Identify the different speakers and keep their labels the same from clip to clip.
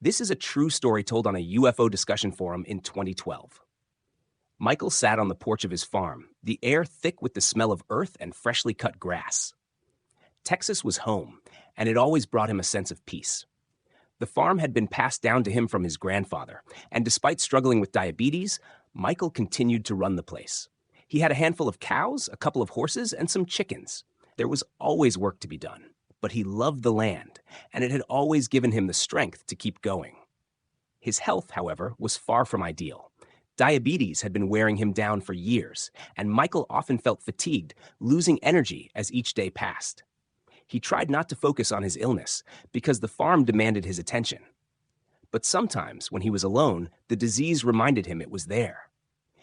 Speaker 1: This is a true story told on a UFO discussion forum in 2012. Michael sat on the porch of his farm, the air thick with the smell of earth and freshly cut grass. Texas was home, and it always brought him a sense of peace. The farm had been passed down to him from his grandfather, and despite struggling with diabetes, Michael continued to run the place. He had a handful of cows, a couple of horses, and some chickens. There was always work to be done, but he loved the land, and it had always given him the strength to keep going. His health, however, was far from ideal. Diabetes had been wearing him down for years, and Michael often felt fatigued, losing energy as each day passed. He tried not to focus on his illness because the farm demanded his attention. But sometimes, when he was alone, the disease reminded him it was there.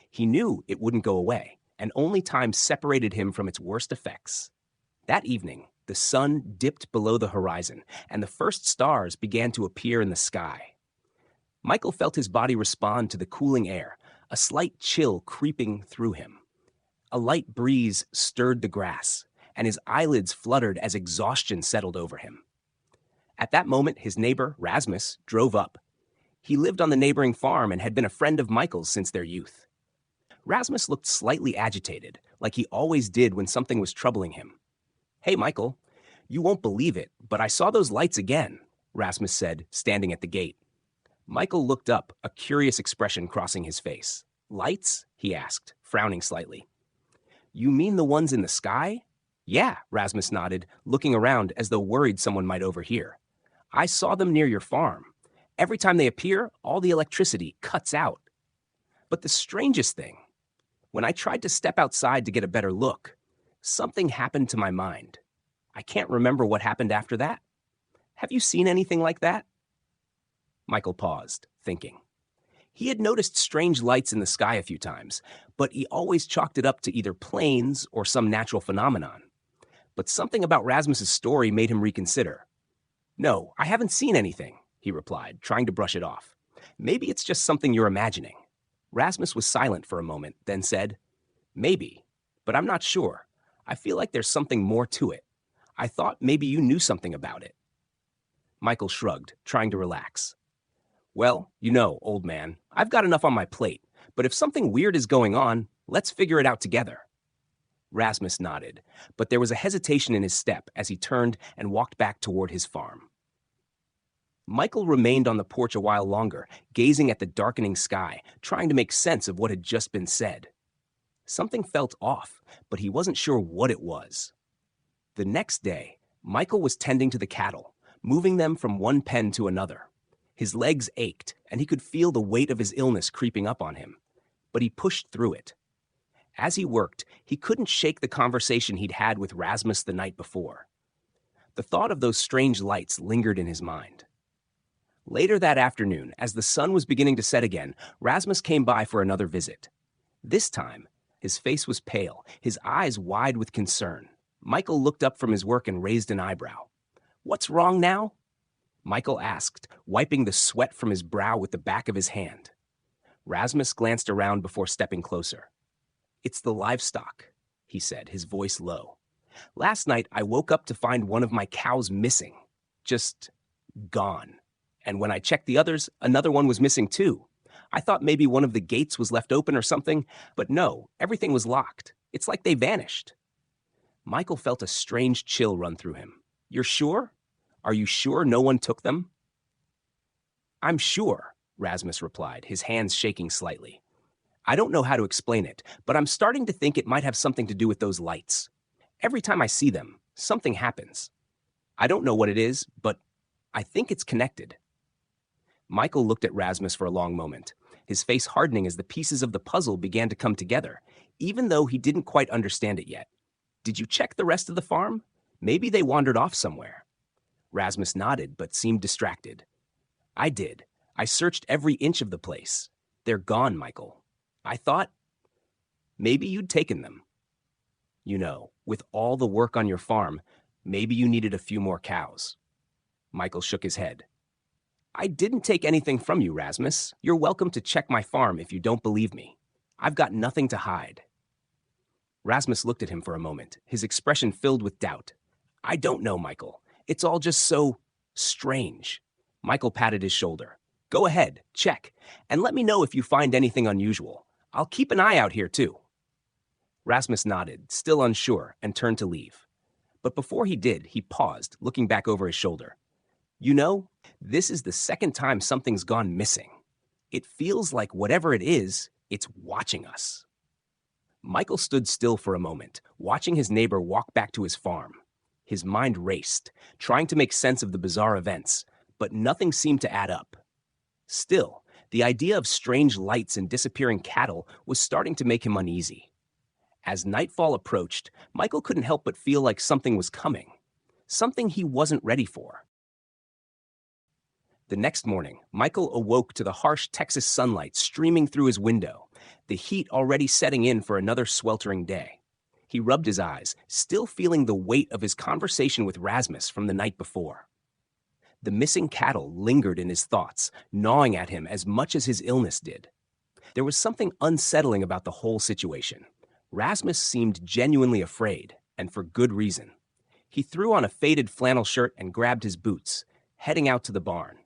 Speaker 1: He knew it wouldn't go away, and only time separated him from its worst effects. That evening, the sun dipped below the horizon, and the first stars began to appear in the sky. Michael felt his body respond to the cooling air, a slight chill creeping through him. A light breeze stirred the grass, and his eyelids fluttered as exhaustion settled over him. At that moment, his neighbor, Rasmus, drove up. He lived on the neighboring farm and had been a friend of Michael's since their youth. Rasmus looked slightly agitated, like he always did when something was troubling him. "Hey, Michael, you won't believe it, but I saw those lights again," Rasmus said, standing at the gate. Michael looked up, a curious expression crossing his face. "Lights?" he asked, frowning slightly. "You mean the ones in the sky?" "Yeah," Rasmus nodded, looking around as though worried someone might overhear. "I saw them near your farm. Every time they appear, all the electricity cuts out. But the strangest thing, when I tried to step outside to get a better look, something happened to my mind. I can't remember what happened after that. Have you seen anything like that?" Michael paused, thinking. He had noticed strange lights in the sky a few times, but he always chalked it up to either planes or some natural phenomenon. But something about Rasmus's story made him reconsider. "No, I haven't seen anything," he replied, trying to brush it off. "Maybe it's just something you're imagining." Rasmus was silent for a moment, then said, "Maybe, but I'm not sure. I feel like there's something more to it. I thought maybe you knew something about it." Michael shrugged, trying to relax. "Well, old man, I've got enough on my plate, but if something weird is going on, let's figure it out together." Rasmus nodded, but there was a hesitation in his step as he turned and walked back toward his farm. Michael remained on the porch a while longer, gazing at the darkening sky, trying to make sense of what had just been said. Something felt off, but he wasn't sure what it was. The next day, Michael was tending to the cattle, moving them from one pen to another. His legs ached, and he could feel the weight of his illness creeping up on him, but he pushed through it. As he worked, he couldn't shake the conversation he'd had with Rasmus the night before. The thought of those strange lights lingered in his mind. Later that afternoon, as the sun was beginning to set again, Rasmus came by for another visit. This time, his face was pale, his eyes wide with concern. Michael looked up from his work and raised an eyebrow. "What's wrong now?" Michael asked, wiping the sweat from his brow with the back of his hand. Rasmus glanced around before stepping closer. "It's the livestock," he said, his voice low. "Last night, I woke up to find one of my cows missing. Just gone. And when I checked the others, another one was missing too. I thought maybe one of the gates was left open or something, but no, everything was locked. It's like they vanished." Michael felt a strange chill run through him. "You're sure? Are you sure no one took them?" "I'm sure," Rasmus replied, his hands shaking slightly. "I don't know how to explain it, but I'm starting to think it might have something to do with those lights. Every time I see them, something happens. I don't know what it is, but I think it's connected." Michael looked at Rasmus for a long moment, his face hardening as the pieces of the puzzle began to come together, even though he didn't quite understand it yet. "Did you check the rest of the farm? Maybe they wandered off somewhere." Rasmus nodded, but seemed distracted. "I did. I searched every inch of the place. They're gone, Michael. I thought maybe you'd taken them. With all the work on your farm, maybe you needed a few more cows." Michael shook his head. "I didn't take anything from you, Rasmus. You're welcome to check my farm if you don't believe me. I've got nothing to hide." Rasmus looked at him for a moment, his expression filled with doubt. "I don't know, Michael. It's all just so strange. Michael patted his shoulder. Go ahead, check, and let me know if you find anything unusual. I'll keep an eye out here, too. Rasmus nodded, still unsure, and turned to leave. But before he did, he paused, looking back over his shoulder. You know, this is the second time something's gone missing. It feels like whatever it is, it's watching us. Michael stood still for a moment, watching his neighbor walk back to his farm. His mind raced, trying to make sense of the bizarre events, but nothing seemed to add up. Still, the idea of strange lights and disappearing cattle was starting to make him uneasy. As nightfall approached, Michael couldn't help but feel like something was coming, something he wasn't ready for. The next morning, Michael awoke to the harsh Texas sunlight streaming through his window, the heat already setting in for another sweltering day. He rubbed his eyes, still feeling the weight of his conversation with Rasmus from the night before. The missing cattle lingered in his thoughts, gnawing at him as much as his illness did. There was something unsettling about the whole situation. Rasmus seemed genuinely afraid, and for good reason. He threw on a faded flannel shirt and grabbed his boots, heading out to the barn.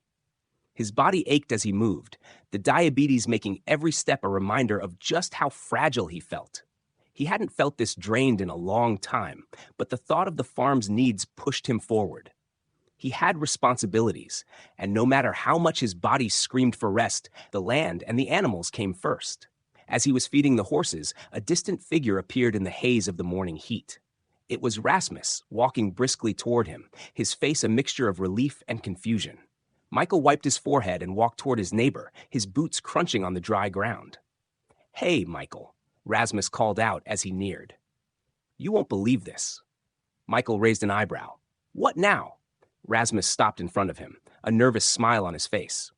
Speaker 1: His body ached as he moved, the diabetes making every step a reminder of just how fragile he felt. He hadn't felt this drained in a long time, but the thought of the farm's needs pushed him forward. He had responsibilities, and no matter how much his body screamed for rest, the land and the animals came first. As he was feeding the horses, a distant figure appeared in the haze of the morning heat. It was Rasmus, walking briskly toward him, his face a mixture of relief and confusion. Michael wiped his forehead and walked toward his neighbor, his boots crunching on the dry ground. "Hey, Michael," Rasmus called out as he neared. "You won't believe this." Michael raised an eyebrow. "What now?" Rasmus stopped in front of him, a nervous smile on his face.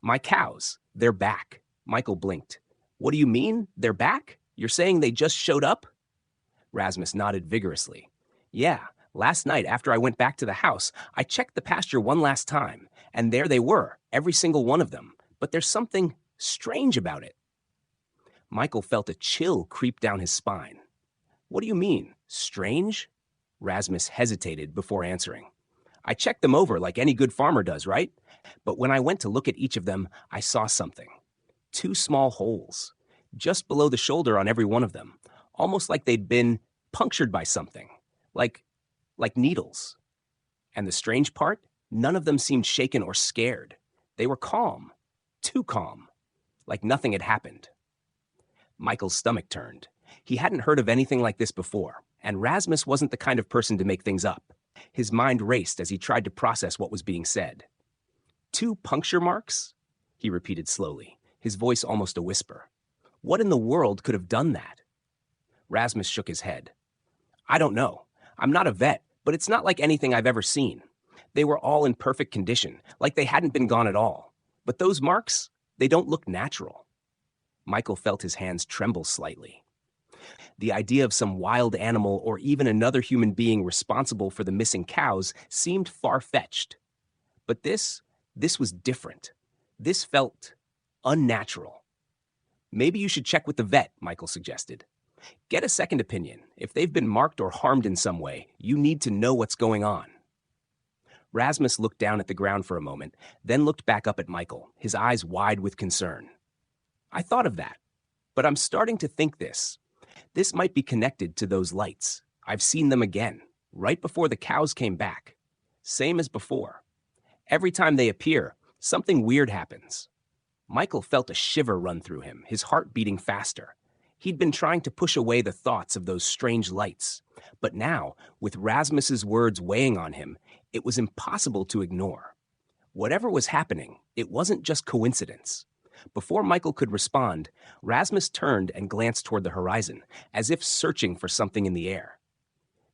Speaker 1: "My cows, they're back." Michael blinked. "What do you mean, they're back? You're saying they just showed up?" Rasmus nodded vigorously. "Yeah, last night after I went back to the house, I checked the pasture one last time, and there they were, every single one of them. But there's something strange about it." Michael felt a chill creep down his spine. "What do you mean, strange?" Rasmus hesitated before answering. "I checked them over like any good farmer does, right? But when I went to look at each of them, I saw something. 2 small holes, just below the shoulder on every one of them, almost like they'd been punctured by something, like needles. And the strange part, none of them seemed shaken or scared. They were calm, too calm, like nothing had happened." Michael's stomach turned. He hadn't heard of anything like this before, and Rasmus wasn't the kind of person to make things up. His mind raced as he tried to process what was being said. 2 puncture marks? He repeated slowly, his voice almost a whisper. What in the world could have done that? Rasmus shook his head. "I don't know. I'm not a vet, but it's not like anything I've ever seen. They were all in perfect condition, like they hadn't been gone at all. But those marks, they don't look natural." Michael felt his hands tremble slightly. The idea of some wild animal or even another human being responsible for the missing cows seemed far-fetched. But this was different. This felt unnatural. "Maybe you should check with the vet," Michael suggested. "Get a second opinion. If they've been marked or harmed in some way, you need to know what's going on." Rasmus looked down at the ground for a moment, then looked back up at Michael, his eyes wide with concern. "I thought of that, but I'm starting to think this. This might be connected to those lights. I've seen them again, right before the cows came back. Same as before. Every time they appear, something weird happens." Michael felt a shiver run through him, his heart beating faster. He'd been trying to push away the thoughts of those strange lights, but now, with Rasmus's words weighing on him, it was impossible to ignore. Whatever was happening, it wasn't just coincidence. Before Michael could respond, Rasmus turned and glanced toward the horizon, as if searching for something in the air.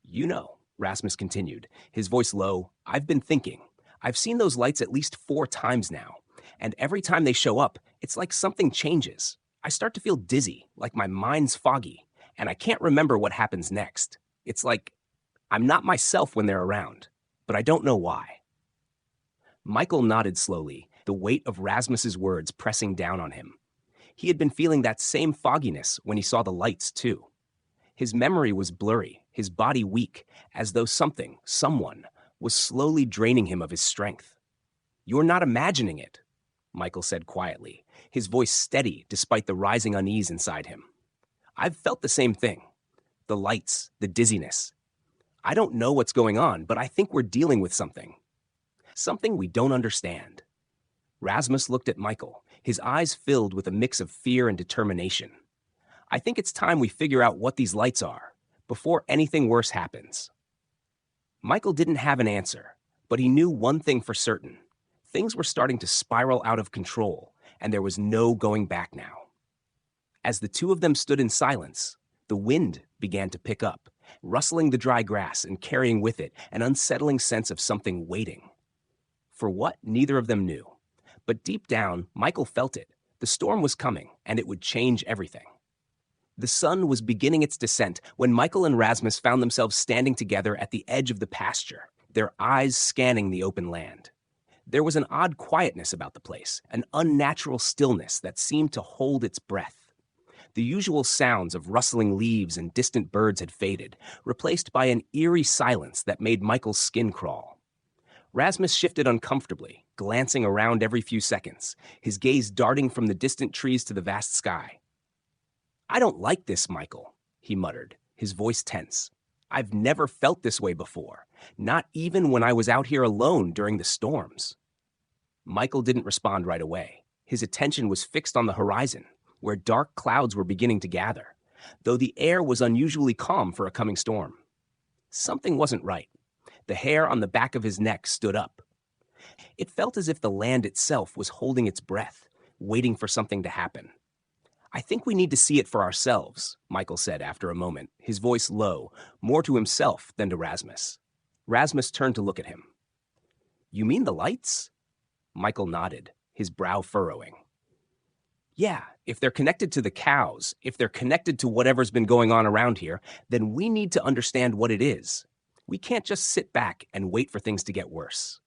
Speaker 1: "You know," Rasmus continued, his voice low, "I've been thinking. I've seen those lights at least 4 times now, and every time they show up, it's like something changes. I start to feel dizzy, like my mind's foggy, and I can't remember what happens next. It's like I'm not myself when they're around, but I don't know why." Michael nodded slowly, the weight of Rasmus's words pressing down on him. He had been feeling that same fogginess when he saw the lights, too. His memory was blurry, his body weak, as though someone, was slowly draining him of his strength. "You're not imagining it," Michael said quietly, his voice steady despite the rising unease inside him. "I've felt the same thing. The lights, the dizziness. I don't know what's going on, but I think we're dealing with something. Something we don't understand." Rasmus looked at Michael, his eyes filled with a mix of fear and determination. "I think it's time we figure out what these lights are, before anything worse happens." Michael didn't have an answer, but he knew one thing for certain. Things were starting to spiral out of control, and there was no going back now. As the two of them stood in silence, the wind began to pick up, rustling the dry grass and carrying with it an unsettling sense of something waiting. For what, neither of them knew. But deep down, Michael felt it. The storm was coming, and it would change everything. The sun was beginning its descent when Michael and Rasmus found themselves standing together at the edge of the pasture, their eyes scanning the open land. There was an odd quietness about the place, an unnatural stillness that seemed to hold its breath. The usual sounds of rustling leaves and distant birds had faded, replaced by an eerie silence that made Michael's skin crawl. Rasmus shifted uncomfortably, glancing around every few seconds, his gaze darting from the distant trees to the vast sky. "I don't like this, Michael," he muttered, his voice tense. "I've never felt this way before, not even when I was out here alone during the storms." Michael didn't respond right away. His attention was fixed on the horizon, where dark clouds were beginning to gather, though the air was unusually calm for a coming storm. Something wasn't right. The hair on the back of his neck stood up. It felt as if the land itself was holding its breath, waiting for something to happen. "I think we need to see it for ourselves," Michael said after a moment, his voice low, more to himself than to Rasmus. Rasmus turned to look at him. "You mean the lights?" Michael nodded, his brow furrowing. "Yeah, if they're connected to the cows, if they're connected to whatever's been going on around here, then we need to understand what it is. We can't just sit back and wait for things to get worse."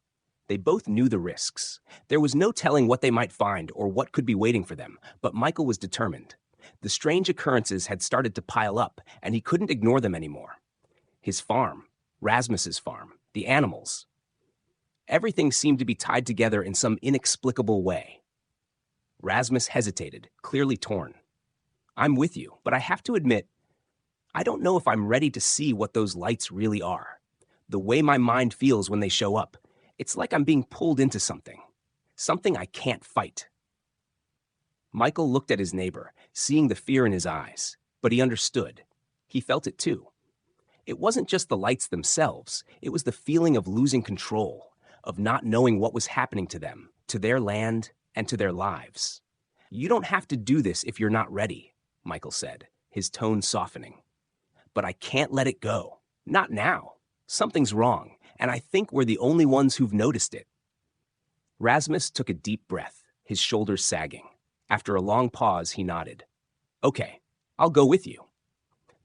Speaker 1: They both knew the risks. There was no telling what they might find or what could be waiting for them, but Michael was determined. The strange occurrences had started to pile up, and he couldn't ignore them anymore. His farm, Rasmus's farm, the animals. Everything seemed to be tied together in some inexplicable way. Rasmus hesitated, clearly torn. "I'm with you, but I have to admit, I don't know if I'm ready to see what those lights really are. The way my mind feels when they show up, it's like I'm being pulled into something I can't fight." Michael looked at his neighbor, seeing the fear in his eyes, but he understood. He felt it too. It wasn't just the lights themselves, it was the feeling of losing control, of not knowing what was happening to them, to their land, and to their lives. "You don't have to do this if you're not ready," Michael said, his tone softening. "But I can't let it go. Not now. Something's wrong, and I think we're the only ones who've noticed it." Rasmus took a deep breath, his shoulders sagging. After a long pause, he nodded. "Okay, I'll go with you."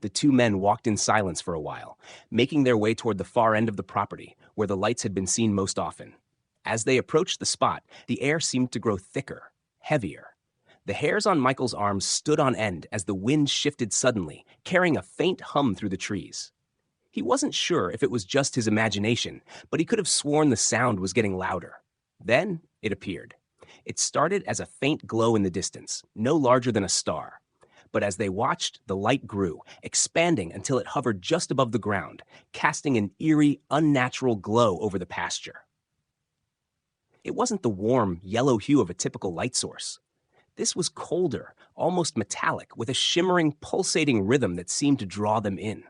Speaker 1: The two men walked in silence for a while, making their way toward the far end of the property, where the lights had been seen most often. As they approached the spot, the air seemed to grow thicker, heavier. The hairs on Michael's arms stood on end as the wind shifted suddenly, carrying a faint hum through the trees. He wasn't sure if it was just his imagination, but he could have sworn the sound was getting louder. Then it appeared. It started as a faint glow in the distance, no larger than a star. But as they watched, the light grew, expanding until it hovered just above the ground, casting an eerie, unnatural glow over the pasture. It wasn't the warm, yellow hue of a typical light source. This was colder, almost metallic, with a shimmering, pulsating rhythm that seemed to draw them in.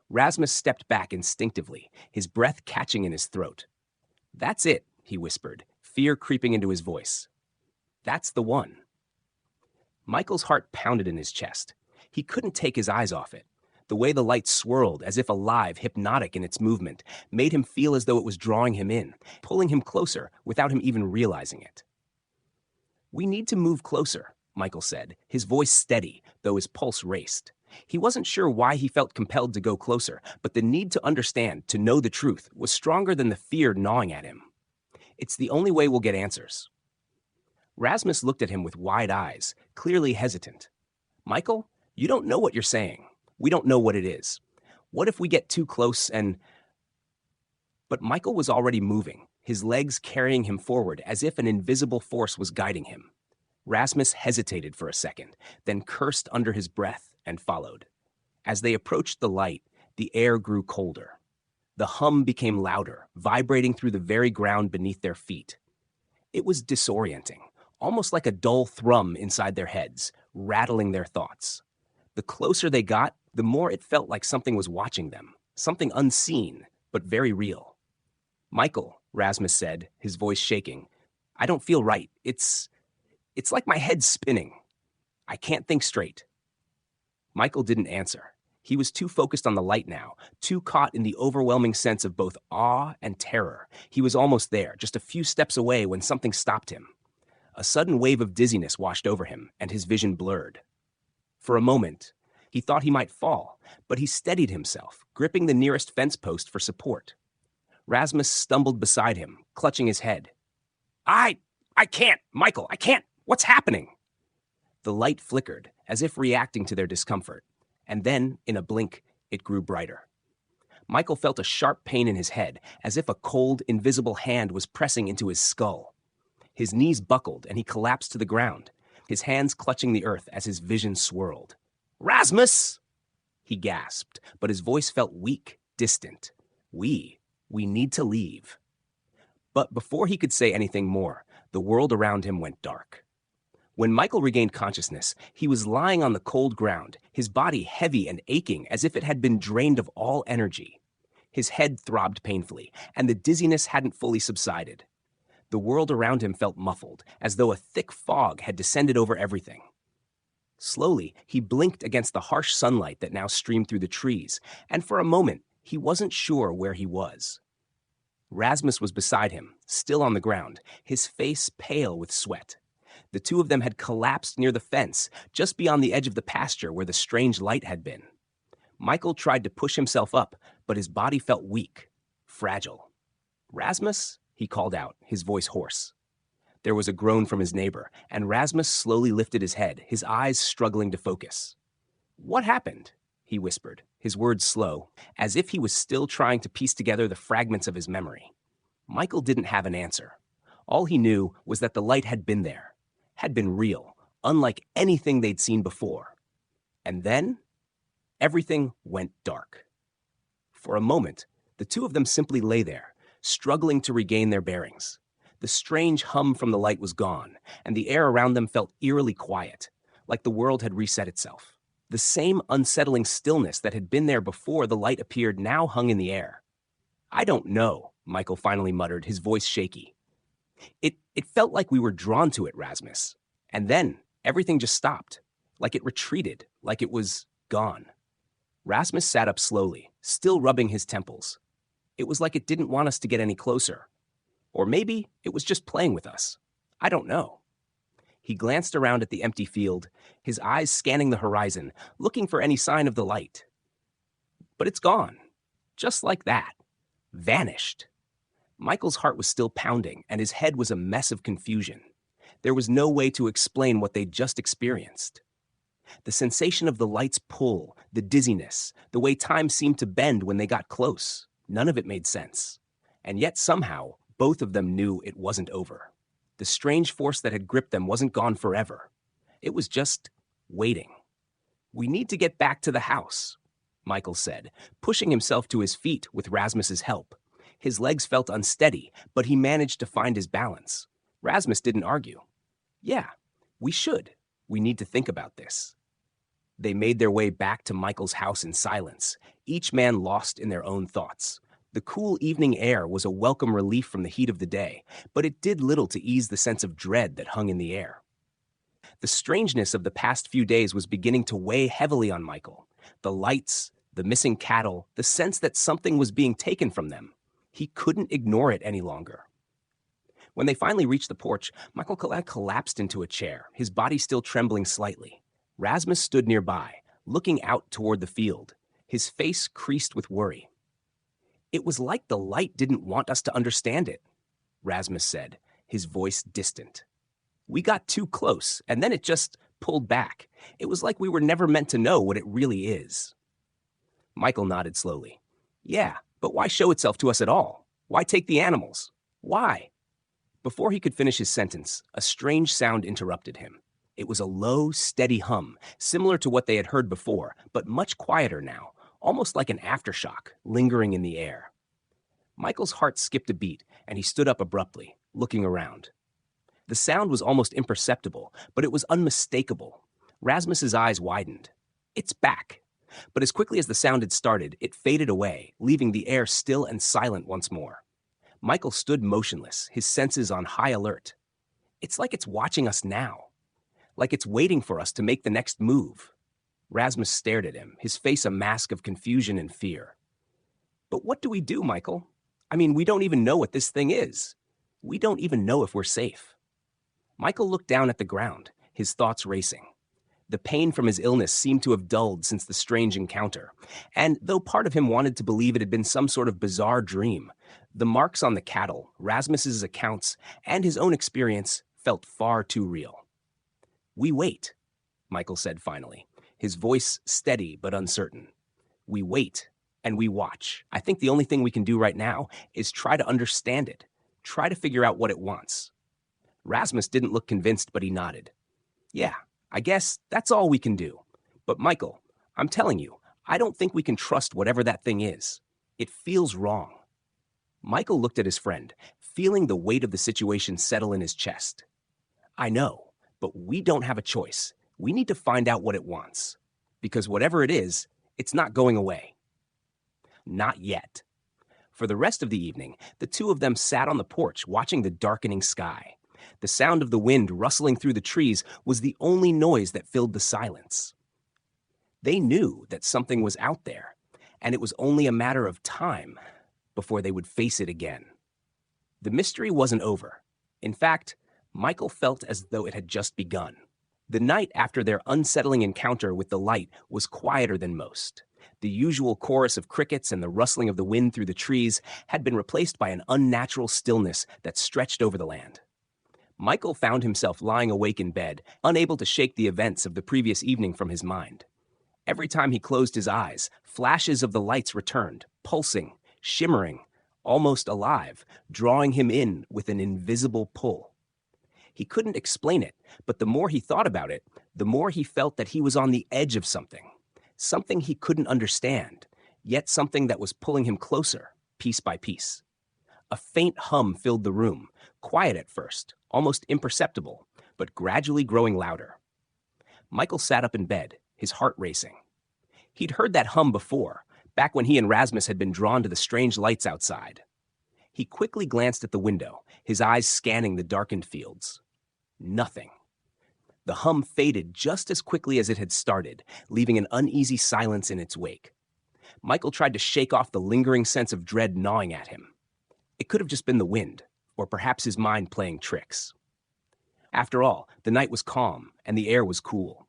Speaker 1: Rasmus stepped back instinctively, his breath catching in his throat. "That's it," he whispered, fear creeping into his voice. "That's the one." Michael's heart pounded in his chest. He couldn't take his eyes off it. The way the light swirled, as if alive, hypnotic in its movement, made him feel as though it was drawing him in, pulling him closer without him even realizing it. "We need to move closer," Michael said, his voice steady, though his pulse raced. He wasn't sure why he felt compelled to go closer, but the need to understand, to know the truth, was stronger than the fear gnawing at him. "It's the only way we'll get answers." Rasmus looked at him with wide eyes, clearly hesitant. "Michael, you don't know what you're saying. We don't know what it is. What if we get too close and—" But Michael was already moving, his legs carrying him forward as if an invisible force was guiding him. Rasmus hesitated for a second, then cursed under his breath and followed. As they approached the light, the air grew colder. The hum became louder, vibrating through the very ground beneath their feet. It was disorienting, almost like a dull thrum inside their heads, rattling their thoughts. The closer they got, the more it felt like something was watching them, something unseen, but very real. "Michael," Rasmus said, his voice shaking, "I don't feel right. It's like my head's spinning. I can't think straight." Michael didn't answer. He was too focused on the light now, too caught in the overwhelming sense of both awe and terror. He was almost there, just a few steps away when something stopped him. A sudden wave of dizziness washed over him, and his vision blurred. For a moment, he thought he might fall, but he steadied himself, gripping the nearest fence post for support. Rasmus stumbled beside him, clutching his head. I can't, Michael, I can't. What's happening?" The light flickered, as if reacting to their discomfort, and then, in a blink, it grew brighter. Michael felt a sharp pain in his head, as if a cold, invisible hand was pressing into his skull. His knees buckled, and he collapsed to the ground, his hands clutching the earth as his vision swirled. "Rasmus!" he gasped, but his voice felt weak, distant. We need to leave." But before he could say anything more, the world around him went dark. When Michael regained consciousness, he was lying on the cold ground, his body heavy and aching as if it had been drained of all energy. His head throbbed painfully, and the dizziness hadn't fully subsided. The world around him felt muffled, as though a thick fog had descended over everything. Slowly, he blinked against the harsh sunlight that now streamed through the trees, and for a moment, he wasn't sure where he was. Rasmus was beside him, still on the ground, his face pale with sweat. The two of them had collapsed near the fence, just beyond the edge of the pasture where the strange light had been. Michael tried to push himself up, but his body felt weak, fragile. "Rasmus?" he called out, his voice hoarse. There was a groan from his neighbor, and Rasmus slowly lifted his head, his eyes struggling to focus. "What happened?" he whispered, his words slow, as if he was still trying to piece together the fragments of his memory. Michael didn't have an answer. All he knew was that the light had been there, had been real, unlike anything they'd seen before. And then, everything went dark. For a moment, the two of them simply lay there, struggling to regain their bearings. The strange hum from the light was gone, and the air around them felt eerily quiet, like the world had reset itself. The same unsettling stillness that had been there before the light appeared now hung in the air. "I don't know," Michael finally muttered, his voice shaky. It felt like we were drawn to it, Rasmus. And then everything just stopped, like it retreated, like it was gone. Rasmus sat up slowly, still rubbing his temples. It was like it didn't want us to get any closer. Or maybe it was just playing with us. I don't know. He glanced around at the empty field, his eyes scanning the horizon, looking for any sign of the light. But it's gone. Just like that. Vanished. Michael's heart was still pounding, and his head was a mess of confusion. There was no way to explain what they'd just experienced. The sensation of the light's pull, the dizziness, the way time seemed to bend when they got close, none of it made sense. And yet somehow, both of them knew it wasn't over. The strange force that had gripped them wasn't gone forever. It was just waiting. "We need to get back to the house," Michael said, pushing himself to his feet with Rasmus's help. His legs felt unsteady, but he managed to find his balance. Rasmus didn't argue. "Yeah, we should. We need to think about this." They made their way back to Michael's house in silence, each man lost in their own thoughts. The cool evening air was a welcome relief from the heat of the day, but it did little to ease the sense of dread that hung in the air. The strangeness of the past few days was beginning to weigh heavily on Michael. The lights, the missing cattle, the sense that something was being taken from them. He couldn't ignore it any longer. When they finally reached the porch, Michael collapsed into a chair, his body still trembling slightly. Rasmus stood nearby, looking out toward the field, his face creased with worry. "It was like the light didn't want us to understand it," Rasmus said, his voice distant. "We got too close, and then it just pulled back. It was like we were never meant to know what it really is." Michael nodded slowly. "Yeah, but why show itself to us at all? Why take the animals? Why? Before he could finish his sentence, a strange sound interrupted him. It was a low, steady hum, similar to what they had heard before, but much quieter now, almost like an aftershock, lingering in the air. Michael's heart skipped a beat, and he stood up abruptly, looking around. The sound was almost imperceptible, but it was unmistakable. Rasmus's eyes widened. It's back. But as quickly as the sound had started, it faded away, leaving the air still and silent once more. Michael stood motionless, his senses on high alert. It's like it's watching us now. Like it's waiting for us to make the next move. Rasmus stared at him, his face a mask of confusion and fear. But what do we do, Michael? I mean, we don't even know what this thing is. We don't even know if we're safe. Michael looked down at the ground, his thoughts racing. The pain from his illness seemed to have dulled since the strange encounter, and though part of him wanted to believe it had been some sort of bizarre dream, the marks on the cattle, Rasmus's accounts, and his own experience felt far too real. We wait, Michael said finally, his voice steady but uncertain. We wait, and we watch. I think the only thing we can do right now is try to understand it, try to figure out what it wants. Rasmus didn't look convinced, but he nodded. Yeah, I guess that's all we can do. But Michael, I'm telling you, I don't think we can trust whatever that thing is. It feels wrong. Michael looked at his friend, feeling the weight of the situation settle in his chest. I know, but we don't have a choice. We need to find out what it wants. Because whatever it is, it's not going away. Not yet. For the rest of the evening, the two of them sat on the porch watching the darkening sky. The sound of the wind rustling through the trees was the only noise that filled the silence. They knew that something was out there, and it was only a matter of time before they would face it again. The mystery wasn't over. In fact, Michael felt as though it had just begun. The night after their unsettling encounter with the light was quieter than most. The usual chorus of crickets and the rustling of the wind through the trees had been replaced by an unnatural stillness that stretched over the land. Michael found himself lying awake in bed, unable to shake the events of the previous evening from his mind. Every time he closed his eyes, flashes of the lights returned, pulsing, shimmering, almost alive, drawing him in with an invisible pull. He couldn't explain it, but the more he thought about it, the more he felt that he was on the edge of something. Something he couldn't understand, yet something that was pulling him closer, piece by piece. A faint hum filled the room, quiet at first, almost imperceptible, but gradually growing louder. Michael sat up in bed, his heart racing. He'd heard that hum before, back when he and Rasmus had been drawn to the strange lights outside. He quickly glanced at the window, his eyes scanning the darkened fields. Nothing. The hum faded just as quickly as it had started, leaving an uneasy silence in its wake. Michael tried to shake off the lingering sense of dread gnawing at him. It could have just been the wind, or perhaps his mind playing tricks. After all, the night was calm, and the air was cool.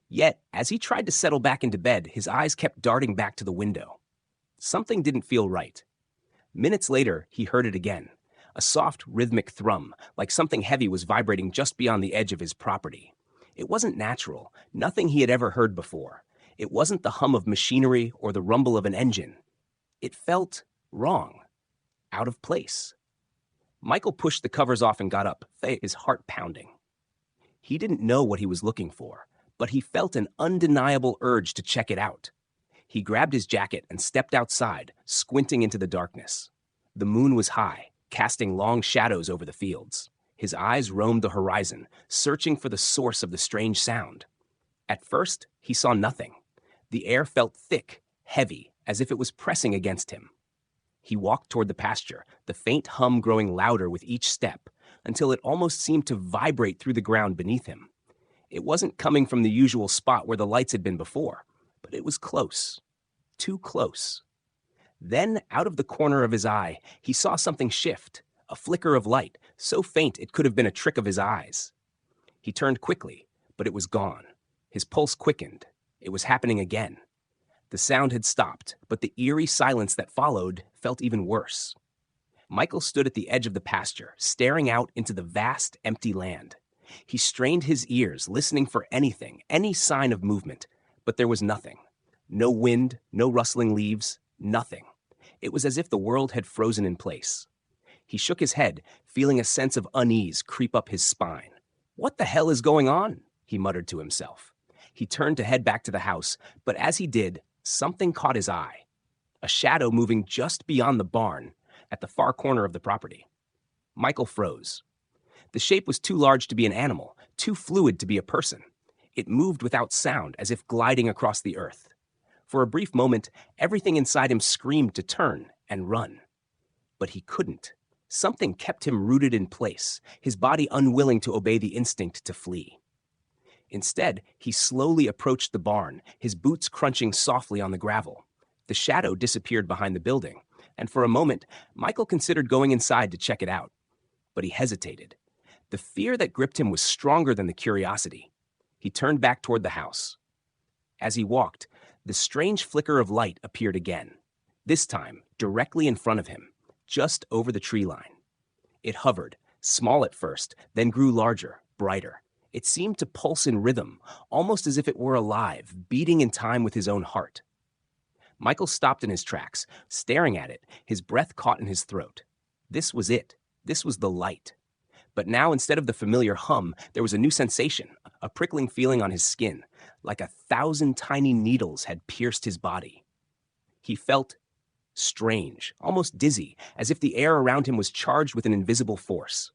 Speaker 1: Yet, as he tried to settle back into bed, his eyes kept darting back to the window. Something didn't feel right. Minutes later, he heard it again. A soft, rhythmic thrum, like something heavy was vibrating just beyond the edge of his property. It wasn't natural, nothing he had ever heard before. It wasn't the hum of machinery or the rumble of an engine. It felt wrong, out of place. Michael pushed the covers off and got up, his heart pounding. He didn't know what he was looking for, but he felt an undeniable urge to check it out. He grabbed his jacket and stepped outside, squinting into the darkness. The moon was high, casting long shadows over the fields. His eyes roamed the horizon, searching for the source of the strange sound. At first, he saw nothing. The air felt thick, heavy, as if it was pressing against him. He walked toward the pasture, the faint hum growing louder with each step, until it almost seemed to vibrate through the ground beneath him. It wasn't coming from the usual spot where the lights had been before, but it was close. Too close. Then, out of the corner of his eye, he saw something shift, a flicker of light, so faint it could have been a trick of his eyes. He turned quickly, but it was gone. His pulse quickened. It was happening again. The sound had stopped, but the eerie silence that followed felt even worse. Michael stood at the edge of the pasture, staring out into the vast, empty land. He strained his ears, listening for anything, any sign of movement, but there was nothing. No wind, no rustling leaves, nothing. It was as if the world had frozen in place. He shook his head, feeling a sense of unease creep up his spine. "What the hell is going on?" he muttered to himself. He turned to head back to the house, but as he did, something caught his eye. A shadow moving just beyond the barn, at the far corner of the property. Michael froze. The shape was too large to be an animal, too fluid to be a person. It moved without sound, as if gliding across the earth. For a brief moment, everything inside him screamed to turn and run. But he couldn't. Something kept him rooted in place, his body unwilling to obey the instinct to flee. Instead, he slowly approached the barn, his boots crunching softly on the gravel. The shadow disappeared behind the building, and for a moment, Michael considered going inside to check it out. But he hesitated. The fear that gripped him was stronger than the curiosity. He turned back toward the house. As he walked, the strange flicker of light appeared again, this time directly in front of him, just over the tree line. It hovered, small at first, then grew larger, brighter. It seemed to pulse in rhythm, almost as if it were alive, beating in time with his own heart. Michael stopped in his tracks, staring at it, his breath caught in his throat. This was it. This was the light. But now, instead of the familiar hum, there was a new sensation, a prickling feeling on his skin, like 1,000 tiny needles had pierced his body. He felt strange, almost dizzy, as if the air around him was charged with an invisible force.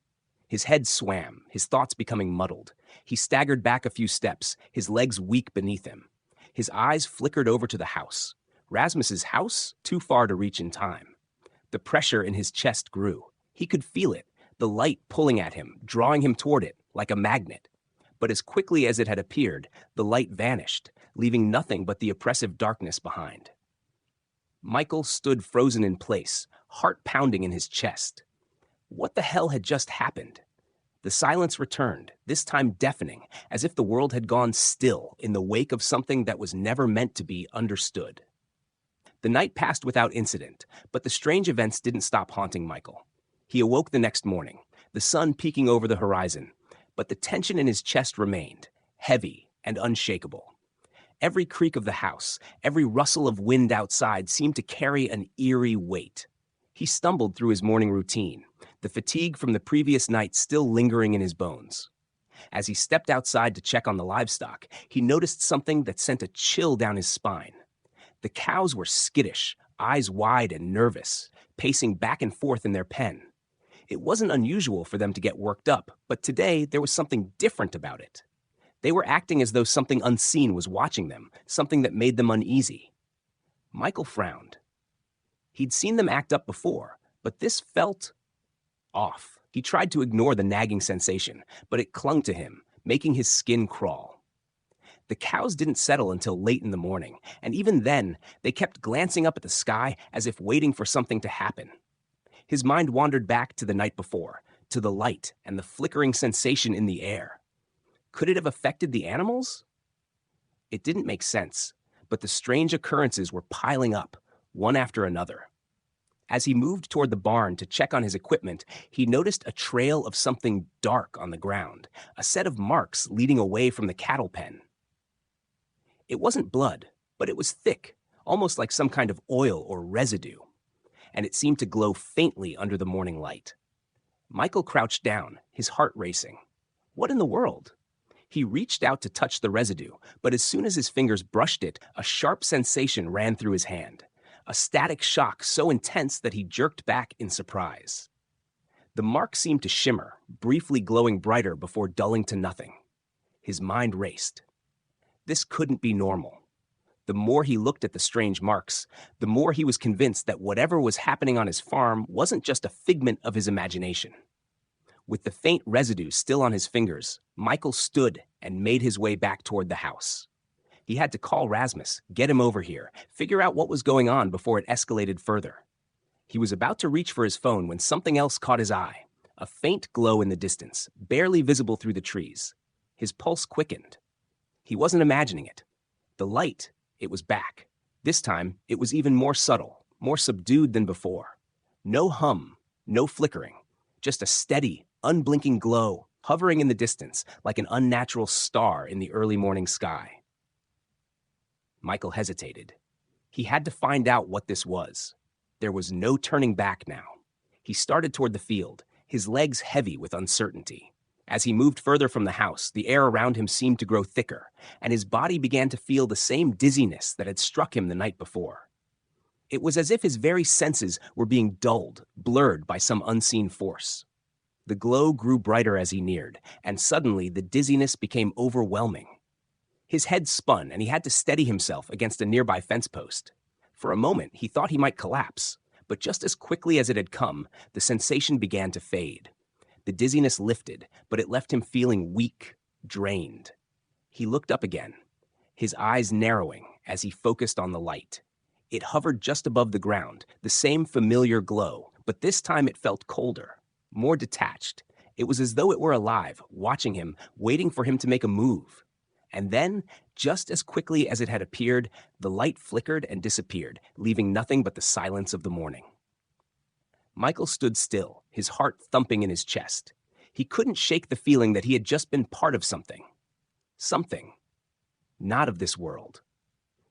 Speaker 1: His head swam, his thoughts becoming muddled. He staggered back a few steps, his legs weak beneath him. His eyes flickered over to the house. Rasmus's house? Too far to reach in time. The pressure in his chest grew. He could feel it, the light pulling at him, drawing him toward it, like a magnet. But as quickly as it had appeared, the light vanished, leaving nothing but the oppressive darkness behind. Michael stood frozen in place, heart pounding in his chest. What the hell had just happened? The silence returned, this time deafening, as if the world had gone still in the wake of something that was never meant to be understood. The night passed without incident, but the strange events didn't stop haunting Michael. He awoke the next morning, the sun peeking over the horizon, but the tension in his chest remained, heavy and unshakable. Every creak of the house, every rustle of wind outside seemed to carry an eerie weight. He stumbled through his morning routine, the fatigue from the previous night still lingering in his bones. As he stepped outside to check on the livestock, he noticed something that sent a chill down his spine. The cows were skittish, eyes wide and nervous, pacing back and forth in their pen. It wasn't unusual for them to get worked up, but today there was something different about it. They were acting as though something unseen was watching them, something that made them uneasy. Michael frowned. He'd seen them act up before, but this felt off. He tried to ignore the nagging sensation, but it clung to him, making his skin crawl. The cows didn't settle until late in the morning, and even then, they kept glancing up at the sky as if waiting for something to happen. His mind wandered back to the night before, to the light and the flickering sensation in the air. Could it have affected the animals? It didn't make sense, but the strange occurrences were piling up, one after another. As he moved toward the barn to check on his equipment, he noticed a trail of something dark on the ground, a set of marks leading away from the cattle pen. It wasn't blood, but it was thick, almost like some kind of oil or residue, and it seemed to glow faintly under the morning light. Michael crouched down, his heart racing. What in the world? He reached out to touch the residue, but as soon as his fingers brushed it, a sharp sensation ran through his hand. A static shock so intense that he jerked back in surprise. The mark seemed to shimmer, briefly glowing brighter before dulling to nothing. His mind raced. This couldn't be normal. The more he looked at the strange marks, the more he was convinced that whatever was happening on his farm wasn't just a figment of his imagination. With the faint residue still on his fingers, Michael stood and made his way back toward the house. He had to call Rasmus, get him over here, figure out what was going on before it escalated further. He was about to reach for his phone when something else caught his eye, a faint glow in the distance, barely visible through the trees. His pulse quickened. He wasn't imagining it. The light, it was back. This time, it was even more subtle, more subdued than before. No hum, no flickering, just a steady, unblinking glow, hovering in the distance like an unnatural star in the early morning sky. Michael hesitated. He had to find out what this was. There was no turning back now. He started toward the field, his legs heavy with uncertainty. As he moved further from the house, the air around him seemed to grow thicker, and his body began to feel the same dizziness that had struck him the night before. It was as if his very senses were being dulled, blurred by some unseen force. The glow grew brighter as he neared, and suddenly the dizziness became overwhelming. His head spun, and he had to steady himself against a nearby fence post. For a moment, he thought he might collapse, but just as quickly as it had come, the sensation began to fade. The dizziness lifted, but it left him feeling weak, drained. He looked up again, his eyes narrowing as he focused on the light. It hovered just above the ground, the same familiar glow, but this time it felt colder, more detached. It was as though it were alive, watching him, waiting for him to make a move. And then, just as quickly as it had appeared, the light flickered and disappeared, leaving nothing but the silence of the morning. Michael stood still, his heart thumping in his chest. He couldn't shake the feeling that he had just been part of something. Something. Not of this world.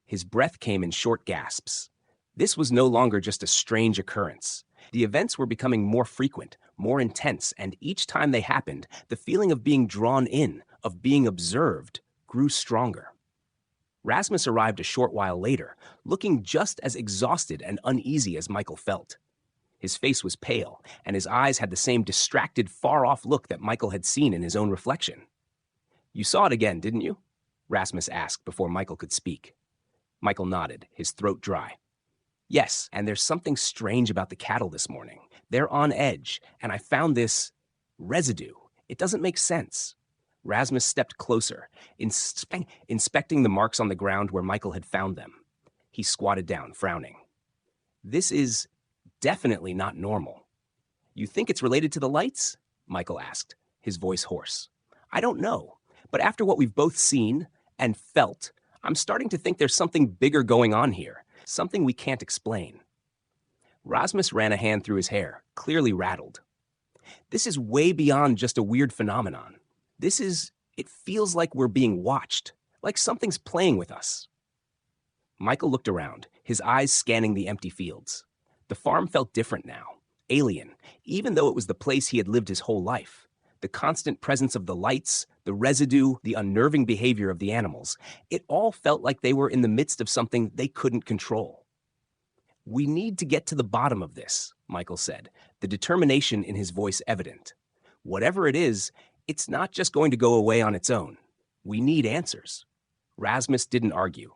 Speaker 1: His breath came in short gasps. This was no longer just a strange occurrence. The events were becoming more frequent, more intense, and each time they happened, the feeling of being drawn in, of being observed, grew stronger. Rasmus arrived a short while later, looking just as exhausted and uneasy as Michael felt. His face was pale, and his eyes had the same distracted, far-off look that Michael had seen in his own reflection. "You saw it again, didn't you?" Rasmus asked before Michael could speak. Michael nodded, his throat dry. "Yes, and there's something strange about the cattle this morning. They're on edge, and I found this residue. It doesn't make sense." Rasmus stepped closer, inspecting the marks on the ground where Michael had found them. He squatted down, frowning. "This is definitely not normal." "You think it's related to the lights?" Michael asked, his voice hoarse. "I don't know, but after what we've both seen and felt, I'm starting to think there's something bigger going on here, something we can't explain." Rasmus ran a hand through his hair, clearly rattled. "This is way beyond just a weird phenomenon. It feels like we're being watched, like something's playing with us." Michael looked around, his eyes scanning the empty fields. The farm felt different now, alien, even though it was the place he had lived his whole life. The constant presence of the lights, the residue, the unnerving behavior of the animals, it all felt like they were in the midst of something they couldn't control. "We need to get to the bottom of this," Michael said, the determination in his voice evident. "Whatever it is, it's not just going to go away on its own. We need answers." Rasmus didn't argue.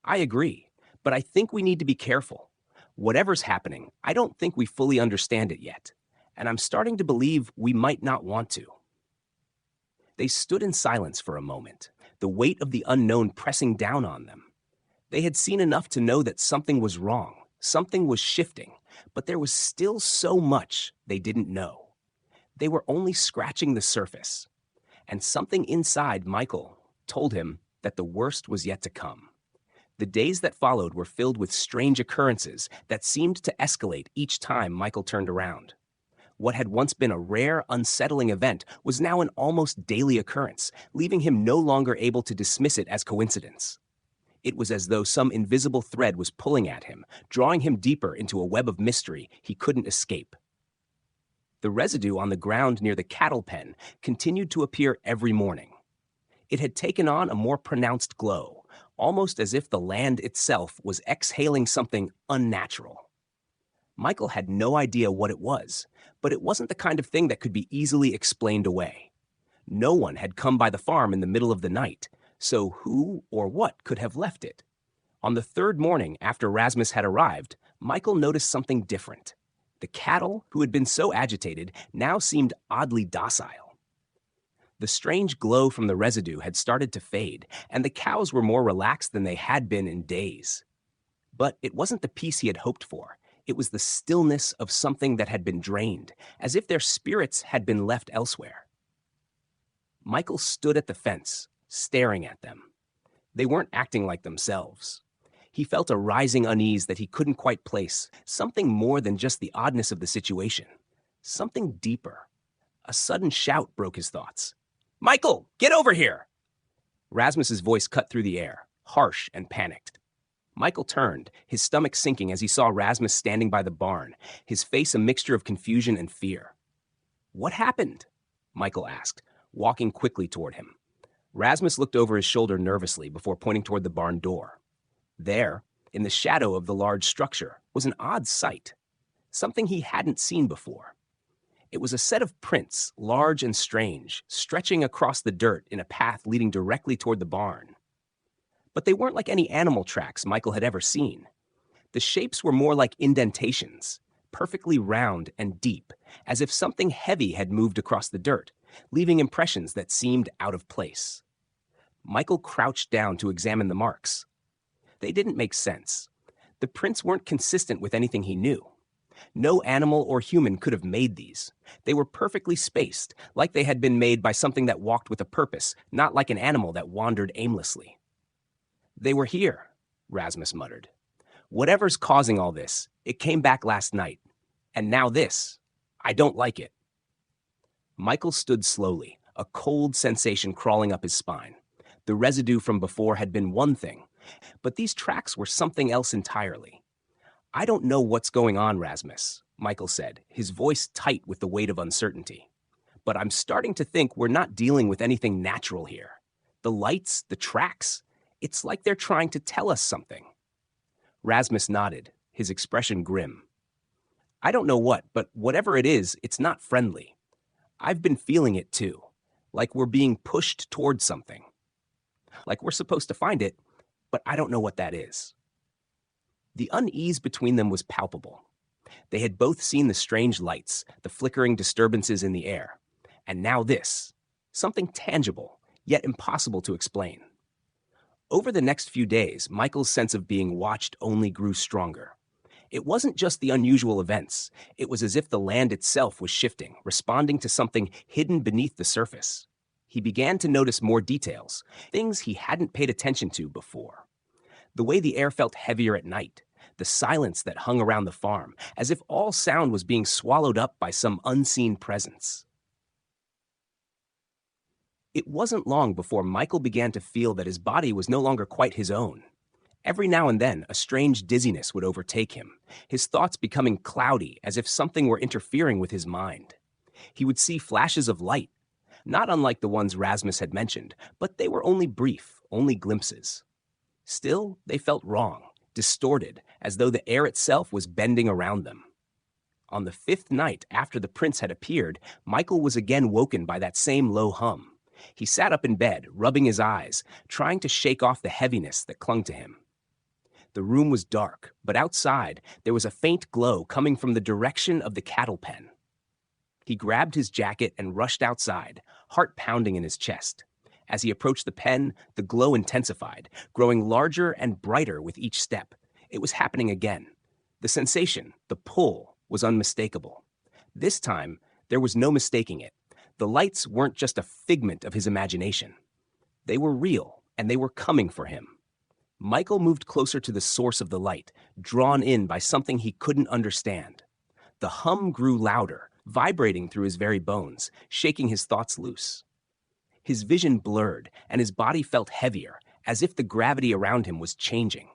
Speaker 1: "I agree, but I think we need to be careful. Whatever's happening, I don't think we fully understand it yet, and I'm starting to believe we might not want to." They stood in silence for a moment, the weight of the unknown pressing down on them. They had seen enough to know that something was wrong, something was shifting, but there was still so much they didn't know. They were only scratching the surface, and something inside Michael told him that the worst was yet to come. The days that followed were filled with strange occurrences that seemed to escalate each time Michael turned around. What had once been a rare, unsettling event was now an almost daily occurrence, leaving him no longer able to dismiss it as coincidence. It was as though some invisible thread was pulling at him, drawing him deeper into a web of mystery he couldn't escape. The residue on the ground near the cattle pen continued to appear every morning. It had taken on a more pronounced glow, almost as if the land itself was exhaling something unnatural. Michael had no idea what it was, but it wasn't the kind of thing that could be easily explained away. No one had come by the farm in the middle of the night, so who or what could have left it? On the third morning after Rasmus had arrived, Michael noticed something different. The cattle, who had been so agitated, now seemed oddly docile. The strange glow from the residue had started to fade, and the cows were more relaxed than they had been in days. But it wasn't the peace he had hoped for. It was the stillness of something that had been drained, as if their spirits had been left elsewhere. Michael stood at the fence, staring at them. They weren't acting like themselves. He felt a rising unease that he couldn't quite place, something more than just the oddness of the situation. Something deeper. A sudden shout broke his thoughts. "Michael, get over here!" Rasmus's voice cut through the air, harsh and panicked. Michael turned, his stomach sinking as he saw Rasmus standing by the barn, his face a mixture of confusion and fear. "What happened?" Michael asked, walking quickly toward him. Rasmus looked over his shoulder nervously before pointing toward the barn door. There, in the shadow of the large structure, was an odd sight, something he hadn't seen before. It was a set of prints, large and strange, stretching across the dirt in a path leading directly toward the barn. But they weren't like any animal tracks Michael had ever seen. The shapes were more like indentations, perfectly round and deep, as if something heavy had moved across the dirt, leaving impressions that seemed out of place. Michael crouched down to examine the marks. They didn't make sense. The prints weren't consistent with anything he knew. No animal or human could have made these. They were perfectly spaced, like they had been made by something that walked with a purpose, not like an animal that wandered aimlessly. "They were here," Rasmus muttered. "Whatever's causing all this, it came back last night. And now this. I don't like it." Michael stood slowly, a cold sensation crawling up his spine. The residue from before had been one thing, but these tracks were something else entirely. "I don't know what's going on, Rasmus," Michael said, his voice tight with the weight of uncertainty. "But I'm starting to think we're not dealing with anything natural here. The lights, the tracks, it's like they're trying to tell us something." Rasmus nodded, his expression grim. "I don't know what, but whatever it is, it's not friendly. I've been feeling it too, like we're being pushed towards something. Like we're supposed to find it, but I don't know what that is." The unease between them was palpable. They had both seen the strange lights, the flickering disturbances in the air, and now this, something tangible, yet impossible to explain. Over the next few days, Michael's sense of being watched only grew stronger. It wasn't just the unusual events. It was as if the land itself was shifting, responding to something hidden beneath the surface. He began to notice more details, things he hadn't paid attention to before. The way the air felt heavier at night, the silence that hung around the farm, as if all sound was being swallowed up by some unseen presence. It wasn't long before Michael began to feel that his body was no longer quite his own. Every now and then, a strange dizziness would overtake him, his thoughts becoming cloudy as if something were interfering with his mind. He would see flashes of light, not unlike the ones Rasmus had mentioned, but they were only brief, only glimpses. Still, they felt wrong, distorted, as though the air itself was bending around them. On the 5th night after the prince had appeared, Michael was again woken by that same low hum. He sat up in bed, rubbing his eyes, trying to shake off the heaviness that clung to him. The room was dark, but outside there was a faint glow coming from the direction of the cattle pen. He grabbed his jacket and rushed outside, heart pounding in his chest. As he approached the pen, the glow intensified, growing larger and brighter with each step. It was happening again. The sensation, the pull, was unmistakable. This time, there was no mistaking it. The lights weren't just a figment of his imagination. They were real, and they were coming for him. Michael moved closer to the source of the light, drawn in by something he couldn't understand. The hum grew louder, vibrating through his very bones, shaking his thoughts loose. His vision blurred, and his body felt heavier, as if the gravity around him was changing.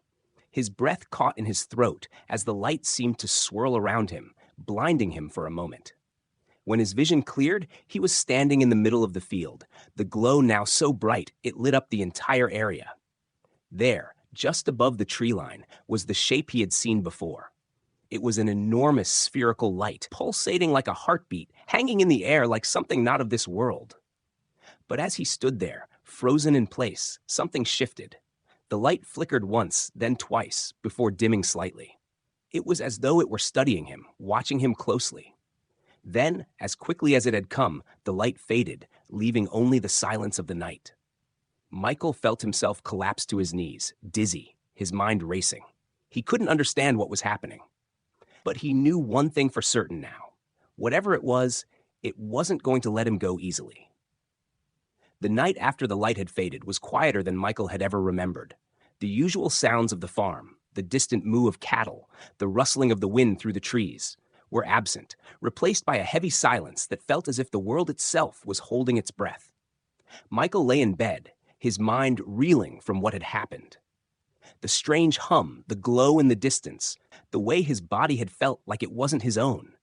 Speaker 1: His breath caught in his throat as the light seemed to swirl around him, blinding him for a moment. When his vision cleared, he was standing in the middle of the field, the glow now so bright it lit up the entire area. There, just above the tree line, was the shape he had seen before. It was an enormous spherical light, pulsating like a heartbeat, hanging in the air like something not of this world. But as he stood there, frozen in place, something shifted. The light flickered once, then twice, before dimming slightly. It was as though it were studying him, watching him closely. Then, as quickly as it had come, the light faded, leaving only the silence of the night. Michael felt himself collapse to his knees, dizzy, his mind racing. He couldn't understand what was happening. But he knew one thing for certain now. Whatever it wasn't going to let him go easily. The night after the light had faded was quieter than Michael had ever remembered. The usual sounds of the farm, the distant moo of cattle, the rustling of the wind through the trees, were absent, replaced by a heavy silence that felt as if the world itself was holding its breath. Michael lay in bed, his mind reeling from what had happened. The strange hum, the glow in the distance, the way his body had felt like it wasn't his own.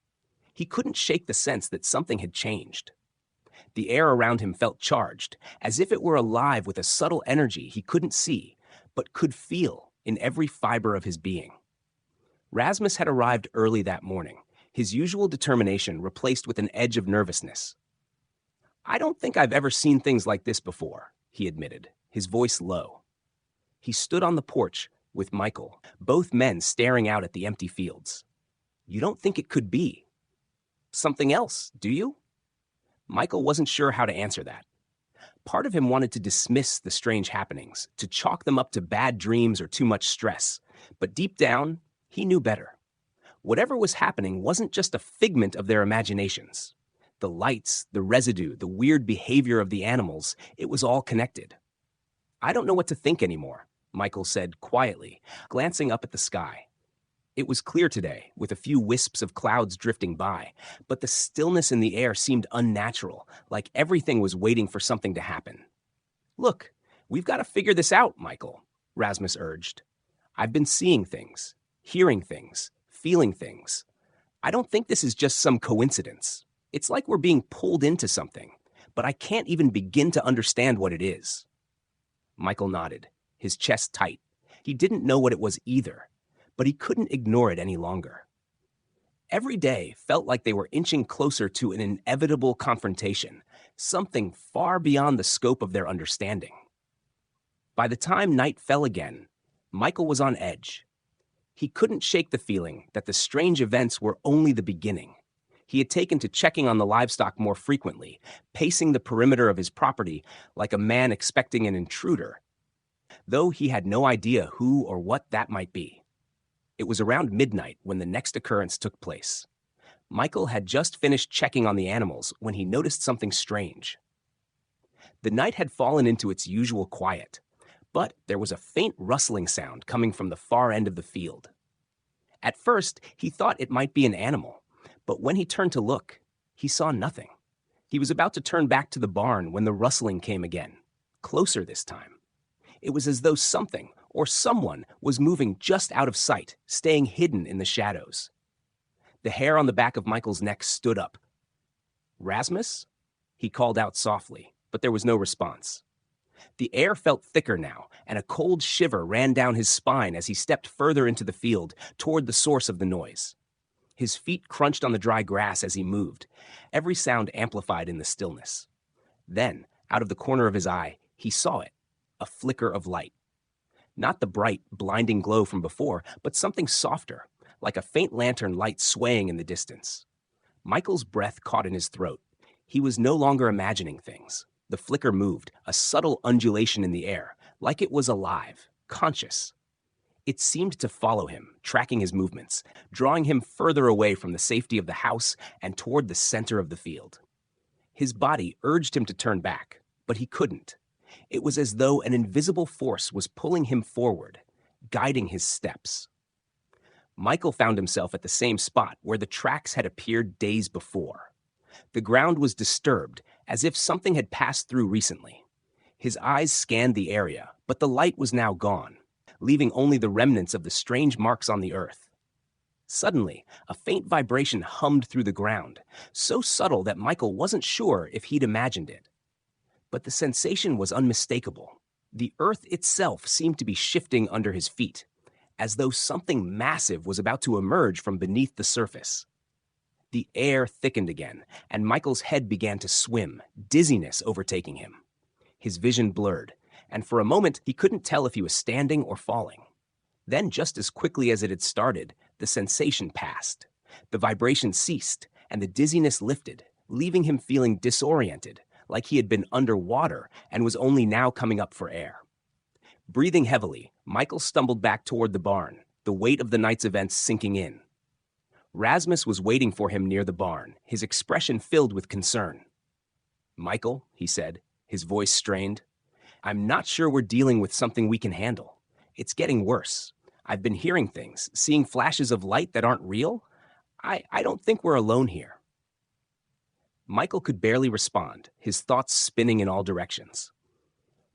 Speaker 1: He couldn't shake the sense that something had changed. The air around him felt charged, as if it were alive with a subtle energy he couldn't see, but could feel in every fiber of his being. Rasmus had arrived early that morning, his usual determination replaced with an edge of nervousness. "I don't think I've ever seen things like this before," he admitted, his voice low. He stood on the porch with Michael, both men staring out at the empty fields. "You don't think it could be something else, do you?" Michael wasn't sure how to answer that. Part of him wanted to dismiss the strange happenings, to chalk them up to bad dreams or too much stress, but deep down, he knew better. Whatever was happening wasn't just a figment of their imaginations. The lights, the residue, the weird behavior of the animals, it was all connected. "I don't know what to think anymore," Michael said quietly, glancing up at the sky. It was clear today, with a few wisps of clouds drifting by, but the stillness in the air seemed unnatural, like everything was waiting for something to happen. "Look, we've got to figure this out, Michael," Rasmus urged. "I've been seeing things, hearing things, feeling things. I don't think this is just some coincidence. It's like we're being pulled into something, but I can't even begin to understand what it is." Michael nodded, his chest tight. He didn't know what it was either, but he couldn't ignore it any longer. Every day felt like they were inching closer to an inevitable confrontation, something far beyond the scope of their understanding. By the time night fell again, Michael was on edge. He couldn't shake the feeling that the strange events were only the beginning. He had taken to checking on the livestock more frequently, pacing the perimeter of his property like a man expecting an intruder, though he had no idea who or what that might be. It was around midnight when the next occurrence took place. Michael had just finished checking on the animals when he noticed something strange. The night had fallen into its usual quiet, but there was a faint rustling sound coming from the far end of the field. At first, he thought it might be an animal, but when he turned to look, he saw nothing. He was about to turn back to the barn when the rustling came again, closer this time. It was as though something or someone was moving just out of sight, staying hidden in the shadows. The hair on the back of Michael's neck stood up. "Rasmus?" He called out softly, but there was no response. The air felt thicker now, and a cold shiver ran down his spine as he stepped further into the field toward the source of the noise. His feet crunched on the dry grass as he moved, every sound amplified in the stillness. Then, out of the corner of his eye, he saw it, a flicker of light. Not the bright, blinding glow from before, but something softer, like a faint lantern light swaying in the distance. Michael's breath caught in his throat. He was no longer imagining things. The flicker moved, a subtle undulation in the air, like it was alive, conscious. It seemed to follow him, tracking his movements, drawing him further away from the safety of the house and toward the center of the field. His body urged him to turn back, but he couldn't. It was as though an invisible force was pulling him forward, guiding his steps. Michael found himself at the same spot where the tracks had appeared days before. The ground was disturbed, as if something had passed through recently. His eyes scanned the area, but the light was now gone, leaving only the remnants of the strange marks on the earth. Suddenly, a faint vibration hummed through the ground, so subtle that Michael wasn't sure if he'd imagined it. But the sensation was unmistakable. The earth itself seemed to be shifting under his feet, as though something massive was about to emerge from beneath the surface. The air thickened again, and Michael's head began to swim, dizziness overtaking him. His vision blurred, and for a moment he couldn't tell if he was standing or falling. Then, just as quickly as it had started, the sensation passed. The vibration ceased, and the dizziness lifted, leaving him feeling disoriented, like he had been underwater and was only now coming up for air. Breathing heavily, Michael stumbled back toward the barn, the weight of the night's events sinking in. Rasmus was waiting for him near the barn, his expression filled with concern. "Michael," he said, his voice strained, "I'm not sure we're dealing with something we can handle. It's getting worse. I've been hearing things, seeing flashes of light that aren't real. I don't think we're alone here." Michael could barely respond, his thoughts spinning in all directions.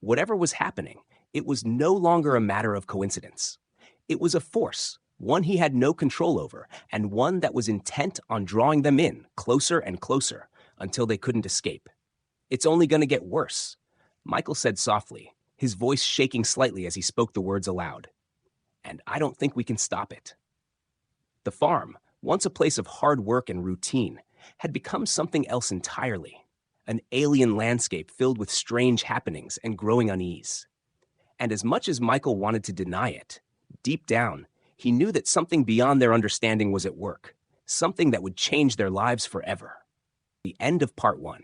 Speaker 1: Whatever was happening, It was no longer a matter of coincidence. It was a force, one he had no control over, and one that was intent on drawing them in closer and closer until they couldn't escape. It's only going to get worse, Michael said softly, his voice shaking slightly as he spoke the words aloud. And I don't think we can stop it. The farm, once a place of hard work and routine, had become something else entirely, an alien landscape filled with strange happenings and growing unease. And as much as Michael wanted to deny it, deep down, he knew that something beyond their understanding was at work, something that would change their lives forever. The end of part 1.